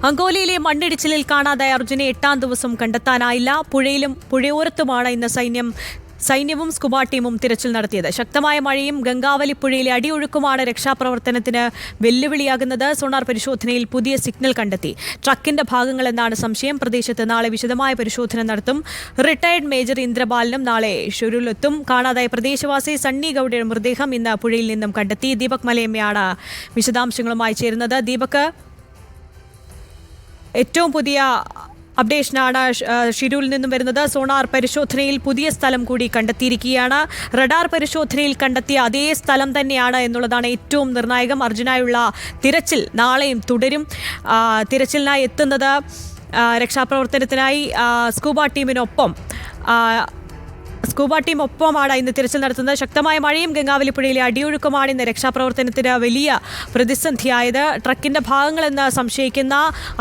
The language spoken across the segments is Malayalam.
അങ്കോലയിലെ മണ്ണിടിച്ചിലിൽ കാണാതായ അർജുനെ 8ാം ദിവസം കണ്ടെത്താനായില്ല. പുഴയിലും പുഴയോരത്തുമാണ് ഇന്ന് സൈന്യവും സ്കൂബ ടീമും തിരച്ചിൽ നടത്തിയത്. ശക്തമായ മഴയും ഗംഗാവലി പുഴയിലെ അടിയൊഴുക്കുമാണ് രക്ഷാപ്രവർത്തനത്തിന് വെല്ലുവിളിയാകുന്നത്. സോണാർ പരിശോധനയിൽ പുതിയ സിഗ്നൽ കണ്ടെത്തി. ട്രക്കിന്റെ ഭാഗങ്ങളെന്നാണ് സംശയം. പ്രദേശത്ത് നാളെ വിശദമായ പരിശോധന നടത്തും. റിട്ടയർഡ് മേജർ ഇന്ദ്രബാലനും നാളെ ഷൊരൂരിലെത്തും. കാണാതായ പ്രദേശവാസി സണ്ണി ഗൌഡയുടെ മൃതദേഹം ഇന്ന് പുഴയിൽ നിന്നും കണ്ടെത്തി. ദീപക് മലയമ്മയാണ് വിശദാംശങ്ങളുമായി ചേരുന്നത്. ദീപക്, ഏറ്റവും പുതിയ അപ്ഡേഷനാണ് ഷിരൂരിൽ നിന്നും വരുന്നത്. സോണാർ പരിശോധനയിൽ പുതിയ സ്ഥലം കൂടി കണ്ടെത്തിയിരിക്കുകയാണ്. റഡാർ പരിശോധനയിൽ കണ്ടെത്തിയ അതേ സ്ഥലം തന്നെയാണ് എന്നുള്ളതാണ് ഏറ്റവും നിർണായകം. അർജുനായുള്ള തിരച്ചിൽ നാളെയും തുടരും. തിരച്ചിലിനായി എത്തുന്നത് രക്ഷാപ്രവർത്തനത്തിനായി സ്കൂബ ടീം ഒപ്പമാണ് ഇന്ന് തിരച്ചിൽ നടത്തുന്നത്. ശക്തമായ മഴയും ഗംഗാവലി പുഴയിലെ അടിയൊഴുക്കുമാണ് ഇന്ന് രക്ഷാപ്രവർത്തനത്തിന് വലിയ പ്രതിസന്ധിയായത്. ട്രക്കിന്റെ ഭാഗങ്ങളെന്ന് സംശയിക്കുന്ന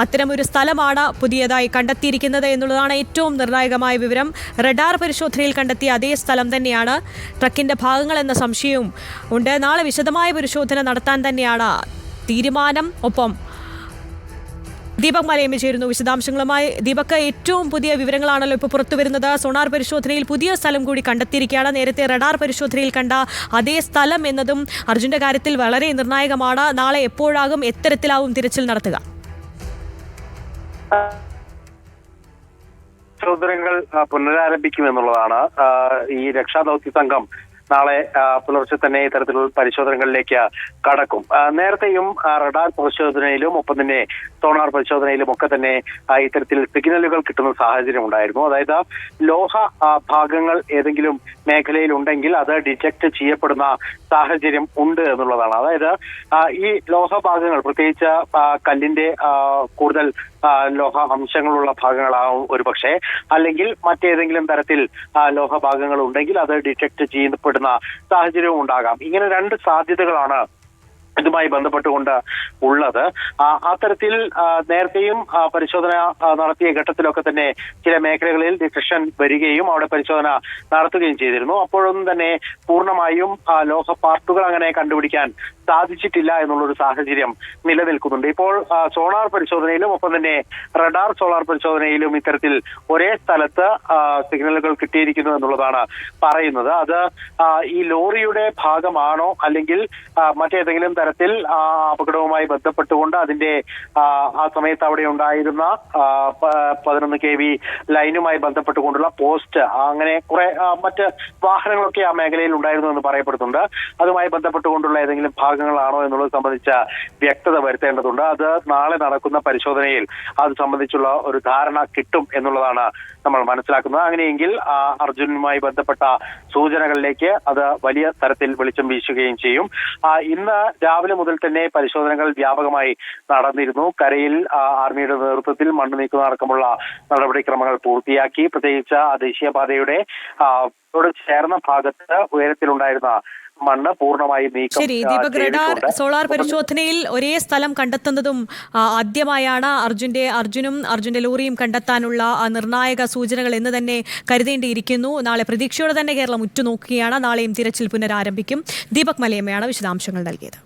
അത്തരമൊരു സ്ഥലമാണ് പുതിയതായി കണ്ടെത്തിയിരിക്കുന്നത് എന്നുള്ളതാണ് ഏറ്റവും നിർണായകമായ വിവരം. റഡാർ പരിശോധനയിൽ കണ്ടെത്തിയ അതേ സ്ഥലം തന്നെയാണ്. ട്രക്കിന്റെ ഭാഗങ്ങളെന്ന സംശയവും ഉണ്ട്. നാളെ വിശദമായ പരിശോധന നടത്താൻ തന്നെയാണ് തീരുമാനം. ഒപ്പം ദീപക് മലയമ്മ ചേരുന്നു വിശദാംശങ്ങളുമായി. ദീപക്, ഏറ്റവും പുതിയ വിവരങ്ങളാണല്ലോ ഇപ്പോൾ പുറത്തുവരുന്നത്. സോണാർ പരിശോധനയിൽ പുതിയ സ്ഥലം കൂടി കണ്ടെത്തിയിരിക്കുകയാണ്. നേരത്തെ റഡാർ പരിശോധനയിൽ കണ്ട അതേ സ്ഥലം എന്നതും അർജുന്റെ കാര്യത്തിൽ വളരെ നിർണായകമാണ്. നാളെ എപ്പോഴാകും, എത്തരത്തിലാവും തിരച്ചിൽ നടത്തുക? പരിശോധനകൾ പുനരാരംഭിക്കുമെന്നുള്ളതാണ്. ഈ രക്ഷാദൌത്യ സംഘം നാളെ പുലർച്ചെ തന്നെ ഇത്തരത്തിലുള്ള പരിശോധനകളിലേക്ക് കടക്കും. നേരത്തെയും റഡാർ പരിശോധനയിലും ഒപ്പം തന്നെ സോണാർ പരിശോധനയിലും ഒക്കെ തന്നെ ഇത്തരത്തിൽ സിഗ്നലുകൾ കിട്ടുന്ന സാഹചര്യം ഉണ്ടായിരുന്നു. അതായത് ലോഹ ഭാഗങ്ങൾ ഏതെങ്കിലും മേഖലയിൽ ഉണ്ടെങ്കിൽ അത് ഡിറ്റക്ട് ചെയ്യപ്പെടുന്ന സാഹചര്യം ഉണ്ട് എന്നുള്ളതാണ്. അതായത് ഈ ലോഹ ഭാഗങ്ങൾ, പ്രത്യേകിച്ച് കല്ലിന്റെ കൂടുതൽ ലോഹ അംശങ്ങളുള്ള ഭാഗങ്ങളാവും ഒരു പക്ഷേ, അല്ലെങ്കിൽ മറ്റേതെങ്കിലും തരത്തിൽ ലോഹ ഭാഗങ്ങൾ ഉണ്ടെങ്കിൽ അത് ഡിറ്റക്ട് ചെയ്യപ്പെടുന്ന സാഹചര്യവും ഉണ്ടാകാം. ഇങ്ങനെ രണ്ട് സാധ്യതകളാണ് ഇതുമായി ബന്ധപ്പെട്ടുകൊണ്ട് ഉള്ളത്. അത്തരത്തിൽ നേരത്തെയും പരിശോധന നടത്തിയ ഘട്ടത്തിലൊക്കെ തന്നെ ചില മേഖലകളിൽ ഡിറ്റക്ഷൻ വരികയും അവിടെ പരിശോധന നടത്തുകയും ചെയ്തിരുന്നു. അപ്പോഴൊന്നും തന്നെ പൂർണ്ണമായും ലോഹ പാർട്ടുകൾ അങ്ങനെ കണ്ടുപിടിക്കാൻ സാധിച്ചിട്ടില്ല എന്നുള്ളൊരു സാഹചര്യം നിലനിൽക്കുന്നുണ്ട്. ഇപ്പോൾ സോണാർ പരിശോധനയിലും ഒപ്പം തന്നെ റഡാർ സോളാർ പരിശോധനയിലും ഇത്തരത്തിൽ ഒരേ സ്ഥലത്ത് സിഗ്നലുകൾ കിട്ടിയിരിക്കുന്നു എന്നുള്ളതാണ് പറയുന്നത്. അത് ഈ ലോറിയുടെ ഭാഗമാണോ അല്ലെങ്കിൽ മറ്റേതെങ്കിലും തരത്തിൽ അപകടവുമായി ബന്ധപ്പെട്ടുകൊണ്ട് അതിന്റെ ആ സമയത്ത് അവിടെ ഉണ്ടായിരുന്ന 11 kV ലൈനുമായി ബന്ധപ്പെട്ടുകൊണ്ടുള്ള പോസ്റ്റ്, അങ്ങനെ കുറെ മറ്റ് വാഹനങ്ങളൊക്കെ ആ മേഖലയിൽ ഉണ്ടായിരുന്നു എന്ന് പറയപ്പെടുന്നുണ്ട്. അതുമായി ബന്ധപ്പെട്ടുകൊണ്ടുള്ള ഏതെങ്കിലും ഭാഗങ്ങളാണോ എന്നുള്ളത് സംബന്ധിച്ച വ്യക്തത വരുത്തേണ്ടതുണ്ട്. അത് നാളെ നടക്കുന്ന പരിശോധനയിൽ അത് സംബന്ധിച്ചുള്ള ഒരു ധാരണ കിട്ടും എന്നുള്ളതാണ് നമ്മൾ മനസ്സിലാക്കുന്നത്. അങ്ങനെയെങ്കിൽ അർജുനുമായി ബന്ധപ്പെട്ട സൂചനകളിലേക്ക് അത് വലിയ തരത്തിൽ വെളിച്ചം വീശുകയും ചെയ്യും. ഇന്ന് രാവിലെ മുതൽ തന്നെ പരിശോധനകൾ വ്യാപകമായി നടന്നിരുന്നു. കരയിൽ ആർമിയുടെ നേതൃത്വത്തിൽ മണ്ണ് നീക്കുന്ന അടക്കമുള്ള നടപടിക്രമങ്ങൾ പൂർത്തിയാക്കി. പ്രത്യേകിച്ച് ദേശീയപാതയുടെ ചേർന്ന ഭാഗത്ത് ഉയരത്തിലുണ്ടായിരുന്ന മണ്ണ് പൂർണ്ണമായി നീക്കം. ശരി ദീപക്, റഡാർ സോളാർ പരിശോധനയിൽ ഒരേ സ്ഥലം കണ്ടെത്തുന്നതും ആദ്യമായാണ്. അർജുന്റെ ലോറിയും കണ്ടെത്താനുള്ള നിർണായക സൂചനകൾ എന്ന് തന്നെ കരുതേണ്ടിയിരിക്കുന്നു. നാളെ പ്രതീക്ഷയോടെ തന്നെ കേരളം ഉറ്റുനോക്കുകയാണ്. നാളെയും തിരച്ചിൽ പുനരാരംഭിക്കും. ദീപക് മലയമ്മയാണ് വിശദാംശങ്ങൾ നൽകിയത്.